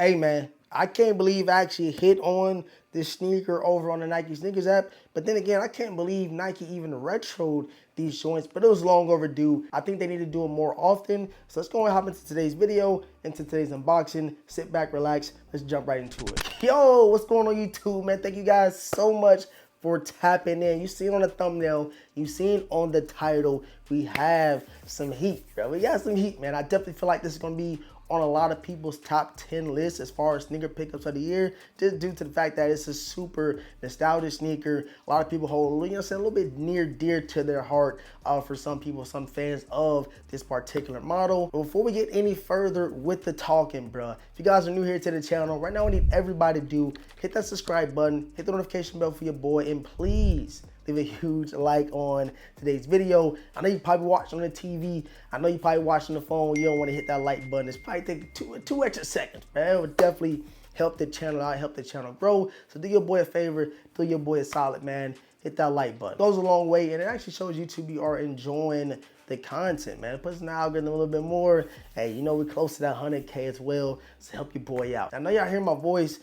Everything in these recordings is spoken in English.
Hey man, I can't believe I actually hit on this sneaker over on the Nike SNKRS app. But then again, I can't believe Nike even retroed these joints, but it was long overdue. I think they need to do it more often. So let's go and hop into today's video, into today's unboxing. Sit back, relax, let's jump right into it. Yo, what's going on YouTube, man? Thank you guys so much for tapping in. You see it on the thumbnail, you seen on the title, we have some heat, bro. We got some heat, man. I definitely feel like this is gonna be on a lot of people's top 10 lists as far as sneaker pickups of the year, just due to the fact that it's a super nostalgic sneaker. A lot of people hold, you know, a little bit near dear to their heart for some people, some fans of this particular model. But before we get any further with the talking, bruh, if you guys are new here to the channel, right now I need everybody to do, hit that subscribe button, hit the notification bell for your boy, and please leave a huge like on today's video. I know you probably watching on the TV. I know you probably watching the phone. You don't want to hit that like button. It's probably take two extra seconds, man. It would definitely help the channel out, help the channel grow. So do your boy a favor, do your boy a solid, man. Hit that like button. It goes a long way, and it actually shows YouTube you are enjoying the content, man. It puts in the algorithm a little bit more. Hey, you know we're close to that 100K as well, so help your boy out. I know y'all hear my voice.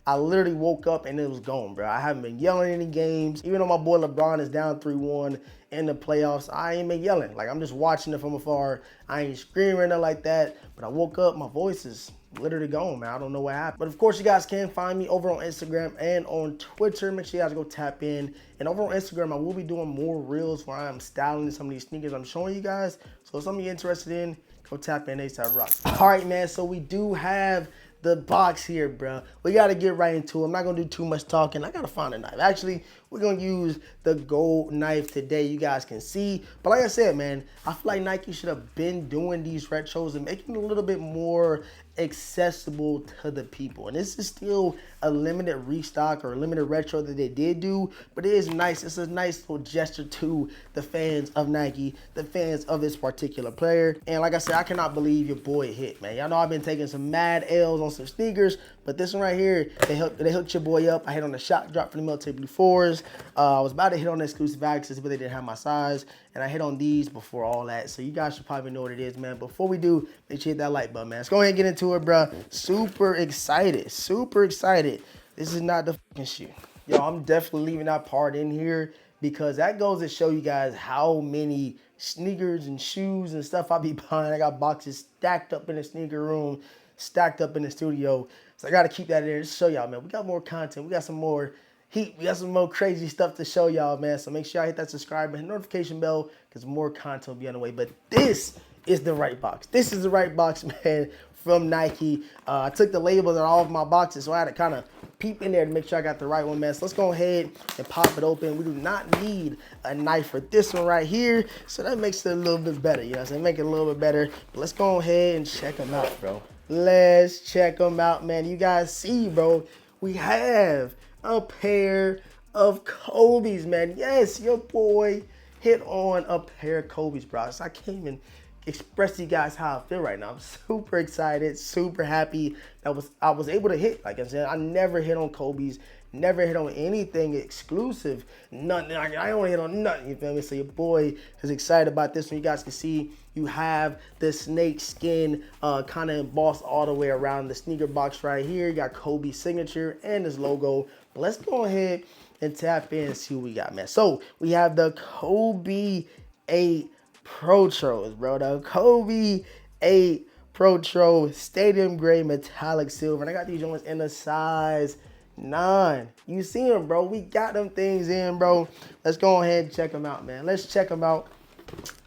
I literally woke up and it was gone, bro. I haven't been yelling any games. Even though my boy LeBron is down 3-1 in the playoffs, I ain't been yelling. Like, I'm just watching it from afar. I ain't screaming or nothing like that. But I woke up, my voice is literally gone, man. I don't know what happened. But of course, you guys can find me over on Instagram and on Twitter. Make sure you guys go tap in. And over on Instagram, I will be doing more reels where I'm styling some of these sneakers I'm showing you guys. So if something you're interested in, go tap in, ASAP Rock. All right, man. So we do have the box here, bro. We gotta get right into it. I'm not gonna do too much talking. I gotta find a knife. Actually, we're gonna use the gold knife today. You guys can see. But like I said, man, I feel like Nike should have been doing these retros and making it a little bit more accessible to the people. And this is still a limited restock or a limited retro that they did do, but it is nice. It's a nice little gesture to the fans of Nike, the fans of this particular player. And like I said, I cannot believe your boy hit, man. Y'all know I've been taking some mad L's on some sneakers, but this one right here, they hooked your boy up. I hit on the shot drop from the Military Blue 4s. I was about to hit on the exclusive access, but they didn't have my size. And I hit on these before all that. So you guys should probably know what it is, man. Before we do, make sure you hit that like button, man. Let's go ahead and get into it, bro. Super excited. Super excited. This is not the fucking shoe. Yo, I'm definitely leaving that part in here because that goes to show you guys how many sneakers and shoes and stuff I be buying. I got boxes stacked up in the sneaker room, stacked up in the studio. So I got to keep that in there to show y'all, man. We got more content. We got some more heat. We got some more crazy stuff to show y'all, man. So make sure y'all hit that subscribe and notification bell because more content will be on the way. But this is the right box. This is the right box, man, from Nike. I took the labels on all of my boxes, so I had to kind of peep in there to make sure I got the right one, man. So let's go ahead and pop it open. We do not need a knife for this one right here, so that makes it a little bit better, you know what I'm saying? Make it a little bit better. But let's go ahead and check them out, bro. Let's check them out, man. You guys see, bro, we have a pair of Kobe's, man. Yes, your boy hit on a pair of Kobe's, bro. So I can't even express to you guys how I feel right now. I'm super excited, super happy that I was able to hit. Like I said, I never hit on Kobe's, never hit on anything exclusive, nothing. I don't hit on nothing, you feel me? So your boy is excited about this one. You guys can see you have the snake skin kind of embossed all the way around the sneaker box right here. You got Kobe's signature and his logo. But let's go ahead and tap in and see what we got, man. So we have the Kobe 8 Protros, bro. The Kobe 8 Protro Stadium Gray Metallic Silver. And I got these joints in a size 9. You see them, bro. We got them things in, bro. Let's go ahead and check them out, man. Let's check them out.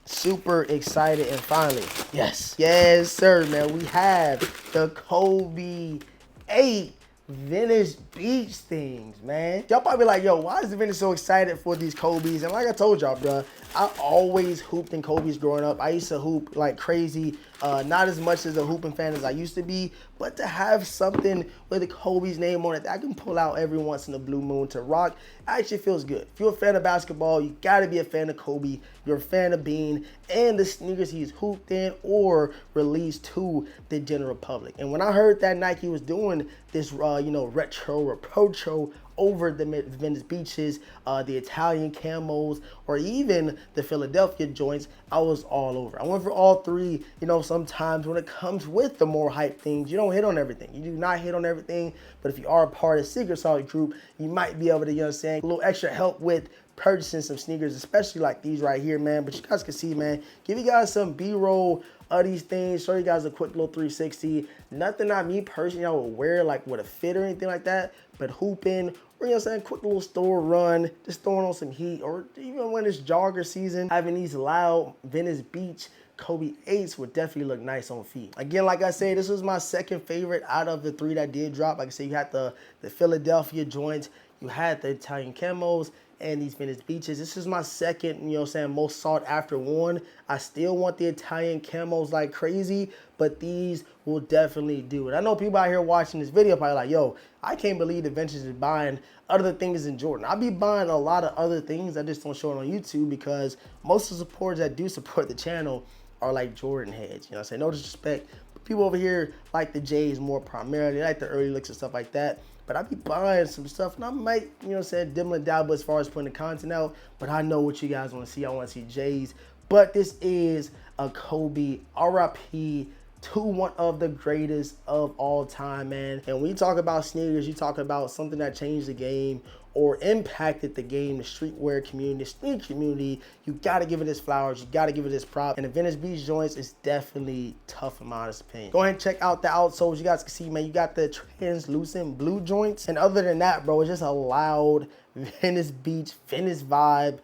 Super excited. And finally, yes, sir, man, we have the Kobe 8 Vintage Beach things, man. Y'all probably like, yo, why is the Vintage so excited for these Kobe's? And like I told y'all, bro, I always hooped in Kobe's growing up. I used to hoop like crazy. Not as much as a hooping fan as I used to be, but to have something with the Kobe's name on it that I can pull out every once in a blue moon to rock, actually feels good. If you're a fan of basketball, you gotta be a fan of Kobe. You're a fan of Bean and the sneakers he's hooped in or released to the general public. And when I heard that Nike was doing this, you know, retro or protro over the Venice Beaches, the Italian camos, or even the Philadelphia joints. I was all over. I went for all three. You know, sometimes when it comes with the more hype things, you don't hit on everything. You do not hit on everything, but if you are a part of Secret Solid group, you might be able to, you know what I'm saying, a little extra help with purchasing some sneakers, especially like these right here, man. But you guys can see, man, give you guys some B-roll of these things, show you guys a quick little 360. Nothing that me personally I would wear like with a fit or anything like that, but hooping, or, you know what I'm saying, quick little store run, just throwing on some heat, or even when it's jogger season, having these loud Venice Beach Kobe 8s would definitely look nice on feet. Again, like I said, this was my second favorite out of the three that did drop. Like I said, you had the Philadelphia joints, you had the Italian camos, and these Venice Beaches. This is my second, you know what I'm saying, most sought after one. I still want the Italian camos like crazy, but these will definitely do it. I know people out here watching this video probably like, yo, I can't believe DeVintage is buying other things than Jordan. I'll be buying a lot of other things. I just don't show it on YouTube because most of the supporters that do support the channel are like Jordan heads. You know what I'm saying? No disrespect. But people over here like the J's more primarily, like the early looks and stuff like that. But I be buying some stuff, and I might, you know what I'm saying, dibble and dabble as far as putting the content out. But I know what you guys want to see. I want to see J's. But this is a Kobe RIP to one of the greatest of all time, man. And when you talk about sneakers, you talk about something that changed the game or impacted the game, the streetwear community, the sneaker community. You gotta give it its flowers, you gotta give it its prop. And the Venice Beach joints is definitely tough in my honest opinion. Go ahead and check out the outsoles. You guys can see, man, you got the translucent blue joints. And other than that, bro, it's just a loud Venice Beach, Venice vibe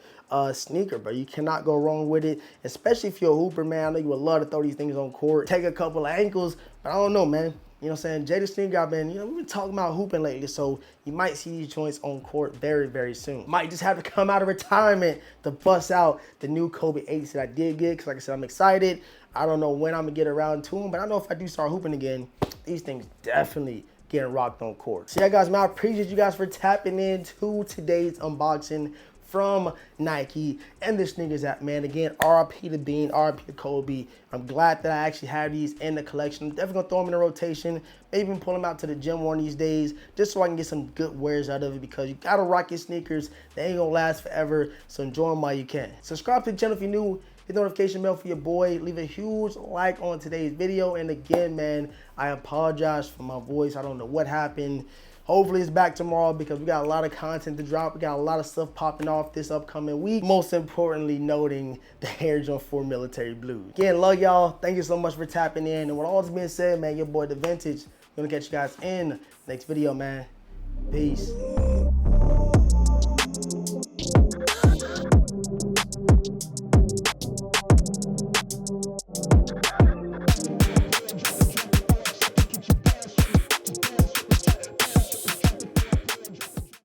sneaker, bro. You cannot go wrong with it, especially if you're a hooper, man. I know you would love to throw these things on court, take a couple of ankles, but I don't know, man. You know what I'm saying? Jada Sneaker, I've been, we've been talking about hooping lately, so you might see these joints on court very, very soon. Might just have to come out of retirement to bust out the new Kobe 8s that I did get, because like I said, I'm excited. I don't know when I'm going to get around to them, but I know if I do start hooping again, these things definitely getting rocked on court. So yeah, guys, man, I appreciate you guys for tapping into today's unboxing from Nike and the sneakers app, man. Again, RIP to Bean, RIP to Kobe. I'm glad that I actually have these in the collection. I'm definitely gonna throw them in a rotation, maybe even pull them out to the gym one of these days, just so I can get some good wears out of it, because you gotta rock your sneakers. They ain't gonna last forever, so enjoy them while you can. Subscribe to the channel if you're new. Hit the notification bell for your boy. Leave a huge like on today's video. And again, man, I apologize for my voice. I don't know what happened. Hopefully it's back tomorrow, because we got a lot of content to drop. We got a lot of stuff popping off this upcoming week. Most importantly, noting the Air Jordan 4 Military Blues. Again, love y'all. Thank you so much for tapping in. And with all that's being said, man, your boy DeVintage. Gonna catch you guys in the next video, man. Peace.